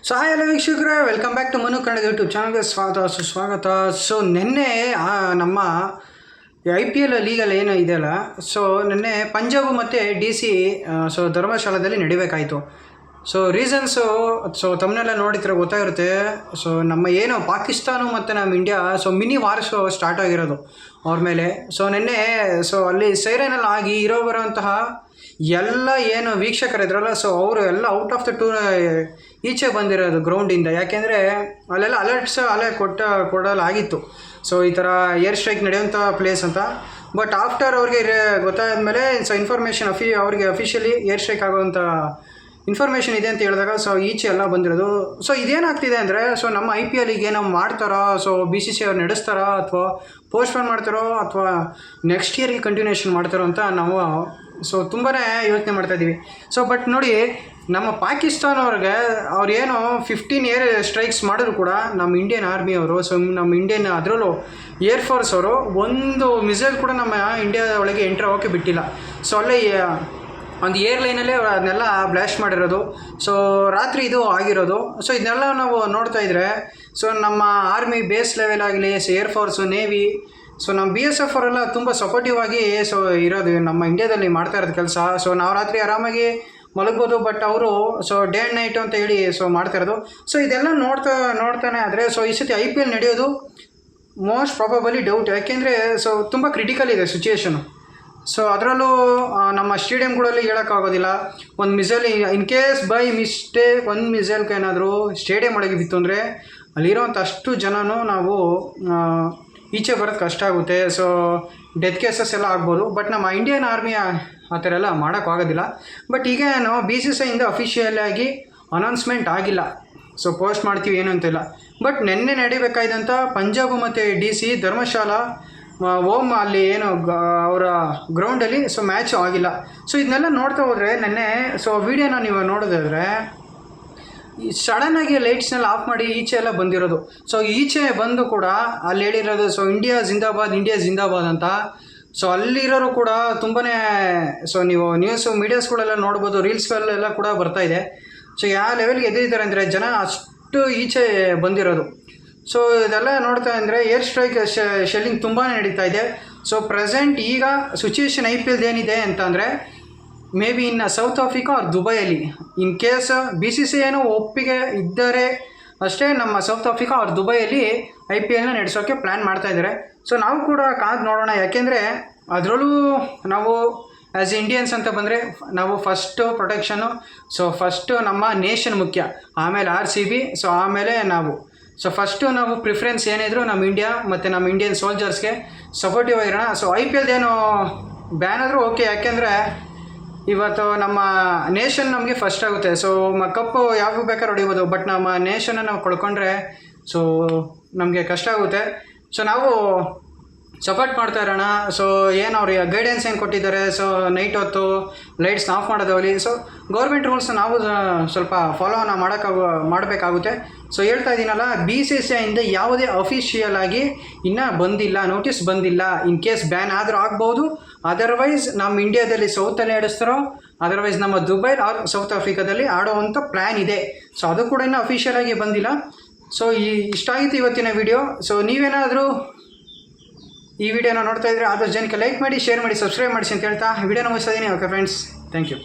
So hi ಎಲ್ಲ ವೀಕ್ಷಕರೇ, welcome back to Manu Kannada YouTube ಚಾನಲ್ಗೆ ಸುಸ್ವಾಗತ. ಸೊ ನಿನ್ನೆ ನಮ್ಮ IPL ಲೀಗಲ್ಲಿ ಏನೋ ಇದೆಯಲ್ಲ, ಸೊ ನಿನ್ನೆ ಪಂಜಾಬ್ ಮತ್ತು DC ಸೊ ಧರ್ಮಶಾಲಾದಲ್ಲಿ ನಡಿಬೇಕಾಯಿತು. ಸೊ ರೀಸನ್ಸು ಸೊ ತಮ್ಮನ್ನೆಲ್ಲ ನೋಡಿದ್ರೆ ಗೊತ್ತಾಗಿರುತ್ತೆ. ಸೊ ನಮ್ಮ ಏನು ಪಾಕಿಸ್ತಾನ ಮತ್ತು ನಮ್ಮ India so mini war show start ಆಗಿರೋದು ಅವ್ರ ಮೇಲೆ. ಸೊ ನಿನ್ನೆ ಸೊ ಅಲ್ಲಿ ಸೈರನೆಲ್ಲ ಆಗಿ ಬರೋಂತಹ ಎಲ್ಲ ಏನು ವೀಕ್ಷಕರಿದ್ರಲ್ಲ, ಸೊ ಅವರು ಎಲ್ಲ ಔಟ್ ಆಫ್ ದ ಟೂರ್ ಈಚೆ ಬಂದಿರೋದು ಗ್ರೌಂಡಿಂದ. ಯಾಕೆಂದರೆ ಅಲ್ಲೆಲ್ಲ ಅಲರ್ಟ್ಸ್ ಅಲ್ಲೇ ಕೊಡಲಾಗಿತ್ತು. ಸೊ ಈ ಥರ ಏರ್ ಸ್ಟ್ರೈಕ್ ನಡೆಯುವಂಥ ಪ್ಲೇಸ್ ಅಂತ. ಬಟ್ ಆಫ್ಟರ್ ಅವ್ರಿಗೆ ಗೊತ್ತಾದ ಮೇಲೆ ಸೊ ಇನ್ಫಾರ್ಮೇಷನ್ ಅವ್ರಿಗೆ ಅಫಿಷಿಯಲಿ ಏರ್ ಸ್ಟ್ರೈಕ್ ಆಗೋವಂಥ ಇನ್ಫಾರ್ಮೇಷನ್ ಇದೆ ಅಂತ ಹೇಳಿದಾಗ ಸೊ ಈಚೆ ಎಲ್ಲ ಬಂದಿರೋದು. ಸೊ ಇದೇನಾಗ್ತಿದೆ ಅಂದರೆ, ಸೊ ನಮ್ಮ IPL ಏನೋ ಮಾಡ್ತಾರೋ, ಸೊ BCCI ಅವ್ರು ನಡೆಸ್ತಾರೋ ಅಥವಾ ಪೋಸ್ಟ್ಪೋನ್ ಮಾಡ್ತಾರೋ ಅಥವಾ ನೆಕ್ಸ್ಟ್ ಇಯರ್ಗೆ ಕಂಟಿನ್ಯೂಷನ್ ಮಾಡ್ತಾರೋ ಅಂತ ನಾವು ಸೊ ತುಂಬಾ ಯೋಚನೆ ಮಾಡ್ತಾಯಿದ್ದೀವಿ. ಸೊ ಬಟ್ ನೋಡಿ, ನಮ್ಮ ಪಾಕಿಸ್ತಾನವ್ರಿಗೆ ಅವ್ರೇನು 15 ಏರ್ ಸ್ಟ್ರೈಕ್ಸ್ ಮಾಡಿದ್ರು ಕೂಡ ನಮ್ಮ ಇಂಡಿಯನ್ ಆರ್ಮಿಯವರು, ಸೊ ನಮ್ಮ ಇಂಡಿಯನ್ ಅದರಲ್ಲೂ ಏರ್ಫೋರ್ಸ್ ಅವರು ಒಂದು ಮಿಸೈಲ್ ಕೂಡ ನಮ್ಮ ಇಂಡಿಯಾದ ಒಳಗೆ ಎಂಟ್ರ್ ಆಗೋಕ್ಕೆ ಬಿಟ್ಟಿಲ್ಲ. ಸೊ ಅಲ್ಲೇ ಒಂದು ಏರ್ಲೈನಲ್ಲೇ ಅದನ್ನೆಲ್ಲ ಬ್ಲಾಸ್ಟ್ ಮಾಡಿರೋದು. ಸೊ ರಾತ್ರಿ ಇದು ಆಗಿರೋದು. ಸೊ ಇದನ್ನೆಲ್ಲ ನಾವು ನೋಡ್ತಾ ಇದ್ದರೆ, ಸೊ ನಮ್ಮ ಆರ್ಮಿ ಬೇಸ್ ಲೆವೆಲ್ ಆಗಲಿ, ಸೊ ಏರ್ಫೋರ್ಸು, ನೇವಿ, ಸೊ ನಮ್ಮ BSF ಅವರೆಲ್ಲ ತುಂಬ ಸಪೋರ್ಟಿವ್ ಆಗಿ ಸೊ ಇರೋದು ನಮ್ಮ ಇಂಡಿಯಾದಲ್ಲಿ ಮಾಡ್ತಾ ಇರೋದು ಕೆಲಸ. ಸೊ ನಾವು ರಾತ್ರಿ ಆರಾಮಾಗಿ ಮಲಗ್ಬೋದು, ಬಟ್ ಅವರು ಸೊ ಡೇ ಆ್ಯಂಡ್ ನೈಟು ಅಂತ ಹೇಳಿ ಸೊ ಮಾಡ್ತಾ ಇರೋದು. ಸೊ ಇದೆಲ್ಲ ನೋಡ್ತಾನೆ ಆದರೆ ಸೊ ಈ ಸತಿ IPL ನಡೆಯೋದು ಮೋಸ್ಟ್ ಪ್ರಾಬಬಲಿ ಡೌಟ್. ಯಾಕೆಂದರೆ ಸೊ ತುಂಬ ಕ್ರಿಟಿಕಲ್ ಇದೆ ಸಿಚುಯೇಷನು. ಸೊ ಅದರಲ್ಲೂ ನಮ್ಮ ಸ್ಟೇಡಿಯಮ್ಗಳಲ್ಲಿ ಹೇಳೋಕ್ಕಾಗೋದಿಲ್ಲ. ಒಂದು missile in case by mistake ಒಂದು ಮಿಸೈಲ್ಗೆ ಏನಾದರೂ ಸ್ಟೇಡಿಯಮ್ ಒಳಗೆ ಬಿತ್ತು ಅಂದರೆ ಅಲ್ಲಿರೋವಂಥ ಅಷ್ಟು ಜನನೂ ನಾವು ಈಚೆ ಬರೋದು ಕಷ್ಟ ಆಗುತ್ತೆ. ಸೊ ಡೆತ್ ಕೇಸಸ್ ಎಲ್ಲ ಆಗ್ಬೋದು. ಬಟ್ ನಮ್ಮ ಇಂಡಿಯನ್ ಆರ್ಮಿ ಆ ಥರ ಎಲ್ಲ ಮಾಡೋಕ್ಕಾಗೋದಿಲ್ಲ. ಬಟ್ ಈಗ BCCIಯಿಂದ ಅಫಿಷಿಯಲಾಗಿ ಅನೌನ್ಸ್ಮೆಂಟ್ ಆಗಿಲ್ಲ. ಸೊ ಪೋಸ್ಟ್ ಮಾಡ್ತೀವಿ ಏನು ಅಂತಿಲ್ಲ. ಬಟ್ ನಿನ್ನೆ ನಡಿಬೇಕಾಯ್ದಂಥ ಪಂಜಾಬ್ ಮತ್ತು DC ಧರ್ಮಶಾಲಾ ಓಮ್ ಅಲ್ಲಿ ಏನು ಅವರ ಗ್ರೌಂಡಲ್ಲಿ ಸೊ ಮ್ಯಾಚು ಆಗಿಲ್ಲ. ಸೊ ಇದನ್ನೆಲ್ಲ ನೋಡ್ತಾ ಹೋದರೆ ನೆನ್ನೆ ಸೊ ವೀಡಿಯೋನ ನೀವು ನೋಡೋದಾದರೆ ಸಡನ್ನಾಗಿ ಲೈಟ್ಸ್ನೆಲ್ಲ ಆಫ್ ಮಾಡಿ ಈಚೆ ಎಲ್ಲ ಬಂದಿರೋದು. ಸೊ ಈಚೆ ಬಂದು ಕೂಡ ಅಲ್ಲಿ ಹೇಳಿರೋದು ಸೊ ಇಂಡಿಯಾ ಜಿಂದಾಬಾದ್ ಅಂತ. ಸೊ ಅಲ್ಲಿರೋರು ಕೂಡ ತುಂಬಾ ಸೊ ನೀವು ಮೀಡಿಯಾಸ್ಗಳೆಲ್ಲ ನೋಡ್ಬೋದು, ರೀಲ್ಸ್ಗಳೆಲ್ಲ ಕೂಡ ಬರ್ತಾಯಿದೆ. ಸೊ ಯಾವ ಲೆವೆಲ್ಗೆ ಎದ್ದಿದ್ದಾರೆ ಅಂದರೆ ಜನ ಅಷ್ಟು ಈಚೆ ಬಂದಿರೋದು. ಸೊ ಇದೆಲ್ಲ ನೋಡ್ತಾ ಅಂದರೆ ಏರ್ ಸ್ಟ್ರೈಕ್ ಶೆಲ್ಲಿಂಗ್ ತುಂಬಾ ನಡೀತಾ ಇದೆ. ಸೊ ಪ್ರೆಸೆಂಟ್ ಈಗ ಸಿಚುಯೇಷನ್ IPL ಏನಿದೆ ಅಂತಂದರೆ, ಮೇ ಬಿ ಇನ್ನು ಸೌತ್ ಆಫ್ರಿಕಾ ಅವ್ರು ದುಬೈಯಲ್ಲಿ ಇನ್ ಕೇಸ್ BCCI ಏನೋ ಒಪ್ಪಿಗೆ ಇದ್ದರೆ ಅಷ್ಟೇ ನಮ್ಮ ಸೌತ್ ಆಫ್ರಿಕಾ ಅವ್ರು ದುಬೈಯಲ್ಲಿ IPLನ ನಡೆಸೋಕ್ಕೆ ಪ್ಲ್ಯಾನ್ ಮಾಡ್ತಾಯಿದ್ದಾರೆ. ಸೊ ನಾವು ಕೂಡ ಕಾದು ನೋಡೋಣ. ಯಾಕೆಂದರೆ ಅದರಲ್ಲೂ ನಾವು ಆ್ಯಸ್ ಇಂಡಿಯನ್ಸ್ ಅಂತ ಬಂದರೆ ನಾವು ಫಸ್ಟು ಪ್ರೊಟೆಕ್ಷನು. ಸೊ ಫಸ್ಟು ನಮ್ಮ ನೇಷನ್ ಮುಖ್ಯ, ಆಮೇಲೆ RCB, ಸೊ ಆಮೇಲೆ ನಾವು. ಸೊ ಫಸ್ಟು ನಾವು ಪ್ರಿಫರೆನ್ಸ್ ಏನಿದ್ರು ನಮ್ಮ ಇಂಡಿಯಾ ಮತ್ತು ನಮ್ಮ ಇಂಡಿಯನ್ ಸೋಲ್ಜರ್ಸ್ಗೆ ಸಪೋರ್ಟಿವ್ ಆಗಿರೋಣ. ಸೊ IPL ಏನು ಬ್ಯಾನ್ ಆದರೂ ಓಕೆ, ಯಾಕೆಂದರೆ ಇವತ್ತು ನಮ್ಮ ನೇಷನ್ ನಮಗೆ ಫಸ್ಟ್ ಆಗುತ್ತೆ. ಸೊ ಕಪ್ಪು ಯಾವಾಗ ಬೇಕಾದ್ರೂ ಹೊಡಿಬೋದು, ಬಟ್ ನಮ್ಮ ನೇಷನ್ನ ನಾವು ಕಳ್ಕೊಂಡ್ರೆ ಸೊ ನಮಗೆ ಕಷ್ಟ ಆಗುತ್ತೆ. ಸೊ ನಾವು ಸಪೋರ್ಟ್ ಮಾಡ್ತಾ ಇರೋಣ. ಸೊ ಏನು ಅವ್ರಿಗೆ ಗೈಡೆನ್ಸ್ ಏನು ಕೊಟ್ಟಿದ್ದಾರೆ, ಸೊ ನೈಟ್ ಹೊತ್ತು ಲೈಟ್ಸ್ನ ಆಫ್ ಮಾಡೋದಾಗಲಿ, ಸೊ ಗೌರ್ಮೆಂಟ್ ರೂಲ್ಸ್ನ ನಾವು ಸ್ವಲ್ಪ ಫಾಲೋನ ಮಾಡಬೇಕಾಗುತ್ತೆ. ಸೊ ಹೇಳ್ತಾ ಇದ್ದೀನಲ್ಲ, BCCIಯಿಂದ ಯಾವುದೇ ಅಫಿಷಿಯಲ್ ಆಗಿ ಇನ್ನೂ ಬಂದಿಲ್ಲ, ನೋಟಿಸ್ ಬಂದಿಲ್ಲ. ಇನ್ ಕೇಸ್ ಬ್ಯಾನ್ ಆದರೂ ಆಗ್ಬೋದು, ಅದರ್ವೈಸ್ ನಮ್ಮ ಇಂಡಿಯಾದಲ್ಲಿ ಸೌತಲ್ಲಿ ಆಡಿಸ್ತಾರೋ, ಅದರ್ವೈಸ್ ನಮ್ಮ ದುಬೈ ಆರ್ ಸೌತ್ ಆಫ್ರಿಕಾದಲ್ಲಿ ಆಡೋವಂಥ ಪ್ಲ್ಯಾನ್ ಇದೆ. ಸೊ ಅದು ಕೂಡ ಇನ್ನೂ ಅಫಿಷಿಯಲ್ ಆಗಿ ಬಂದಿಲ್ಲ. ಸೊ ಇಷ್ಟಾಗಿತ್ತು ಇವತ್ತಿನ ವಿಡಿಯೋ. ಸೊ ನೀವೇನಾದರೂ ಈ ವಿಡಿಯೋನ ನೋಡ್ತಾ ಇದ್ದರೆ ಆದಷ್ಟು ಜನಕ್ಕೆ ಲೈಕ್ ಮಾಡಿ, ಶೇರ್ ಮಾಡಿ, ಸಬ್ಸ್ಕ್ರೈಬ್ ಮಾಡಿಸಿ ಅಂತ ಹೇಳ್ತಾ ವಿಡಿಯೋನ ಮುಗಿಸ್ತಾ ಇದ್ದೀನಿ. Okay friends, thank you.